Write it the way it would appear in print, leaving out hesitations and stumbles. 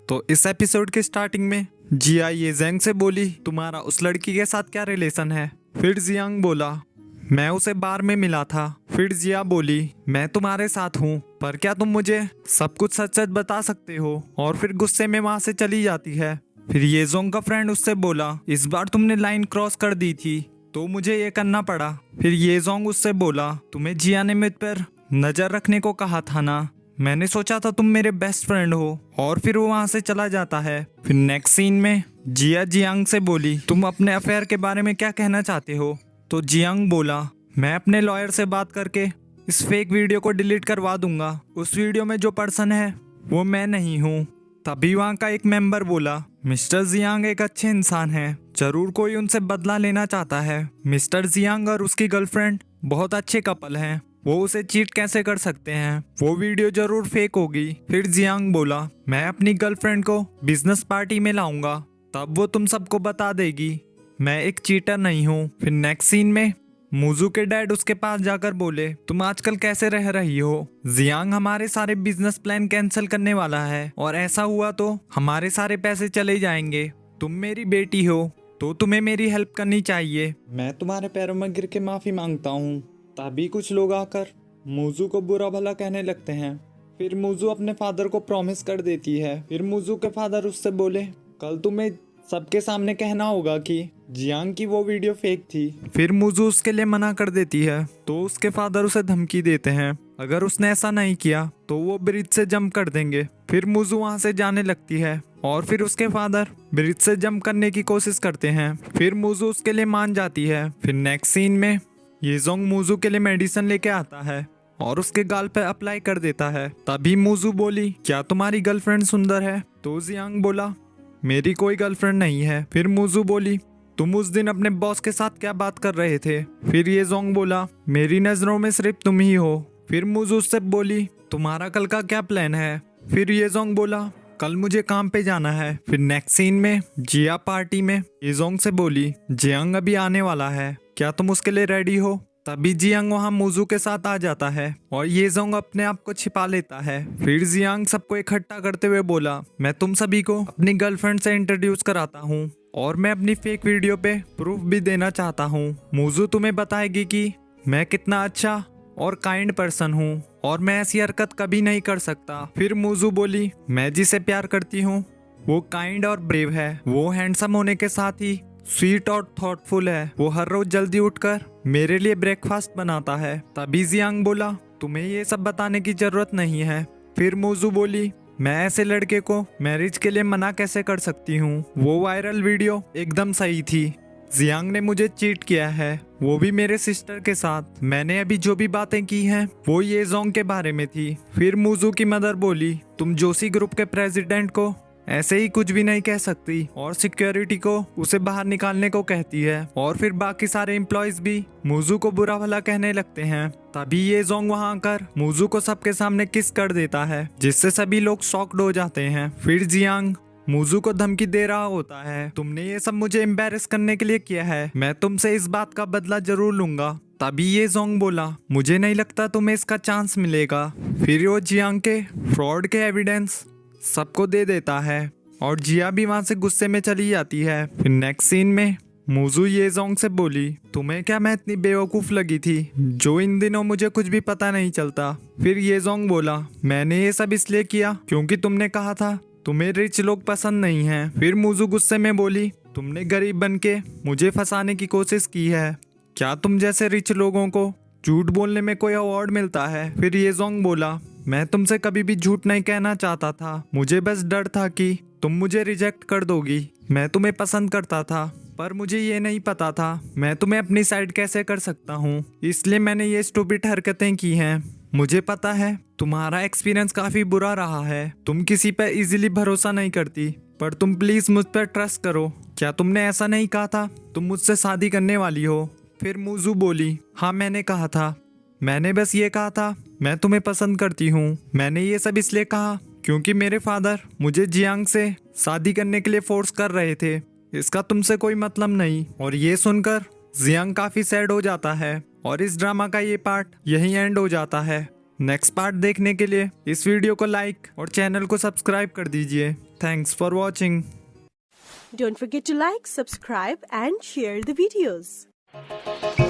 तो इस एपिसोड के स्टार्टिंग में जिया ये जेंग से बोली, तुम्हारा उस लड़की के साथ क्या रिलेशन है? फिर जियांग बोला, मैं उसे बार में मिला था। फिर जिया बोली, मैं तुम्हारे साथ हूँ, पर क्या तुम मुझे सब कुछ सच सच बता सकते हो? और फिर गुस्से में वहां से चली जाती है। फिर ये जोंग का फ्रेंड उससे बोला, इस बार तुमने लाइन क्रॉस कर दी थी तो मुझे ये करना पड़ा। फिर ये जोंग उससे बोला, तुम्हें जिया ने मुझ पर नजर रखने को कहा था ना, मैंने सोचा था तुम मेरे बेस्ट फ्रेंड हो। और फिर वो वहां से चला जाता है। फिर नेक्स्ट सीन में जिया जियांग से बोली, तुम अपने अफेयर के बारे में क्या कहना चाहते हो? तो जियांग बोला, मैं अपने लॉयर से बात करके इस फेक वीडियो को डिलीट करवा दूंगा। उस वीडियो में जो पर्सन है वो मैं नहीं हूँ। तभी वहाँ का एक मेंबर बोला, मिस्टर जियांग एक अच्छे इंसान हैं, जरूर कोई उनसे बदला लेना चाहता है। मिस्टर जियांग और उसकी गर्लफ्रेंड बहुत अच्छे कपल हैं, वो उसे चीट कैसे कर सकते हैं? वो वीडियो जरूर फेक होगी। फिर जियांग बोला, मैं अपनी गर्लफ्रेंड को बिजनेस पार्टी में लाऊंगा, तब वो तुम सबको बता देगी मैं एक चीटर नहीं हूँ। फिर नेक्स्ट सीन में मुजू के डैड उसके पास जाकर बोले, तुम आजकल कैसे रह रही हो? जियांग हमारे सारे बिजनेस प्लान कैंसिल करने वाला है और ऐसा हुआ तो हमारे सारे पैसे चले जाएंगे। तुम मेरी बेटी हो तो तुम्हें मेरी हेल्प करनी चाहिए। मैं तुम्हारे पैरों में गिर के माफी मांगता हूँ। तभी कुछ लोग आकर मुजू को बुरा भला कहने लगते हैं। फिर मुजू अपने फादर को प्रॉमिस कर देती है। फिर मुजू के फादर उससे बोले, कल तुम्हें सबके सामने कहना होगा कि जियांग की वो वीडियो फेक थी। फिर मुजू उसके लिए मना कर देती है तो उसके फादर उसे धमकी देते हैं, अगर उसने ऐसा नहीं किया तो वो ब्रिज से जंप कर देंगे। फिर मुजू वहां से जाने लगती है और फिर उसके फादर ब्रिज से जंप करने की कोशिश करते हैं। फिर मुजू उसके लिए मान जाती है। फिर नेक्स्ट सीन में ये जोंग मुजू के लिए मेडिसिन लेके आता है और उसके गाल पे अप्लाई कर देता है। तभी मुजू बोली, क्या तुम्हारी गर्लफ्रेंड सुंदर है? तो जियांग बोला, मेरी कोई गर्लफ्रेंड नहीं है। फिर मुजू बोली, तुम उस दिन अपने बॉस के साथ क्या बात कर रहे थे? फिर ये जोंग बोला, मेरी नजरों में सिर्फ तुम ही हो। फिर मुजू उससे बोली, तुम्हारा कल का क्या प्लान है? फिर ये जोंग बोला, कल मुझे काम पे जाना है। फिर नेक्स्ट सीन में जिया पार्टी में ये जोंग से बोली, जियांग अभी आने वाला है, क्या तुम उसके लिए रेडी हो? तभी जियांग वहाँ मुजू के साथ आ जाता है और ये जोंग अपने आप को छिपा लेता है। फिर जियांग सबको इकट्ठा करते हुए बोला, मैं तुम सभी को अपनी गर्लफ्रेंड से इंट्रोड्यूस कराता हूँ और मैं अपनी फेक वीडियो पे प्रूफ भी देना चाहता हूँ। मुजू तुम्हें बताएगी कि मैं कितना अच्छा और काइंड पर्सन हूँ और मैं ऐसी हरकत कभी नहीं कर सकता। फिर मुजू बोली, मैं जिसे प्यार करती हूँ वो काइंड और ब्रेव है, वो हैंडसम होने के साथ ही स्वीट और थॉटफुल है, वो हर रोज जल्दी उठकर मेरे लिए ब्रेकफास्ट बनाता है। तभी जियांग बोला, तुम्हें ये सब बताने की जरूरत नहीं है। फिर मुजू बोली, मैं ऐसे लड़के को मैरिज के लिए मना कैसे कर सकती हूँ? वो वायरल वीडियो एकदम सही थी। जियांग ने मुझे चीट किया है, वो भी मेरे सिस्टर के साथ। मैंने अभी जो भी बातें की हैं वो ये जोंग के बारे में थी। फिर मुजू की मदर बोली, तुम जोशी ग्रुप के प्रेसिडेंट को ऐसे ही कुछ भी नहीं कह सकती और सिक्योरिटी को उसे बाहर निकालने को कहती है। और फिर बाकी सारे एम्प्लॉयज भी मुजू को बुरा भला कहने लगते हैं। तभी ये जोंग वहां आकर मुजू को सबके सामने किस कर देता है, जिससे सभी लोग शॉक्ड हो जाते हैं। फिर जियांग मुजू को धमकी दे रहा होता है, तुमने ये सब मुझे एम्बेरस करने के लिए किया है, मैं तुमसे इस बात का बदला जरूर लूंगा। तभी ये जोंग बोला, मुझे नहीं लगता तुम्हें इसका चांस मिलेगा। फिर वो जियांग के फ्रॉड के एविडेंस सबको दे देता है और जिया भी वहां से गुस्से में चली जाती है। फिर नेक्स्ट सीन में मुजू ये जोंग से बोली, तुम्हें क्या मैं इतनी बेवकूफ लगी थी जो इन दिनों मुझे कुछ भी पता नहीं चलता? फिर ये जोंग बोला, मैंने ये सब इसलिए किया क्योंकि तुमने कहा था तुम्हें रिच लोग पसंद नहीं हैं। फिर मुजू गुस्से में बोली, तुमने गरीब बन के मुझे फंसाने की कोशिश की है, क्या तुम जैसे रिच लोगों को झूठ बोलने में कोई अवार्ड मिलता है? फिर ये जोंग बोला, मैं तुमसे कभी भी झूठ नहीं कहना चाहता था, मुझे बस डर था कि तुम मुझे रिजेक्ट कर दोगी। मैं तुम्हें पसंद करता था पर मुझे ये नहीं पता था मैं तुम्हें अपनी साइड कैसे कर सकता हूँ, इसलिए मैंने ये स्टूपिड हरकतें की हैं। मुझे पता है तुम्हारा एक्सपीरियंस काफी बुरा रहा है, तुम किसी पर इजीली भरोसा नहीं करती, पर तुम प्लीज मुझ पर ट्रस्ट करो। क्या तुमने ऐसा नहीं कहा था तुम मुझसे शादी करने वाली हो? फिर मुजू बोली, हाँ मैंने कहा था, मैंने बस ये कहा था मैं तुम्हें पसंद करती हूँ। मैंने ये सब इसलिए कहा क्योंकि मेरे फादर मुझे जियांग से शादी करने के लिए फोर्स कर रहे थे, इसका तुमसे कोई मतलब नहीं। और ये सुनकर जियांग काफी सैड हो जाता है और इस ड्रामा का ये पार्ट यहीं एंड हो जाता है। नेक्स्ट पार्ट देखने के लिए इस वीडियो को लाइक और चैनल को सब्सक्राइब कर दीजिए। Thanks for watching. Don't forget to like, subscribe and share the videos.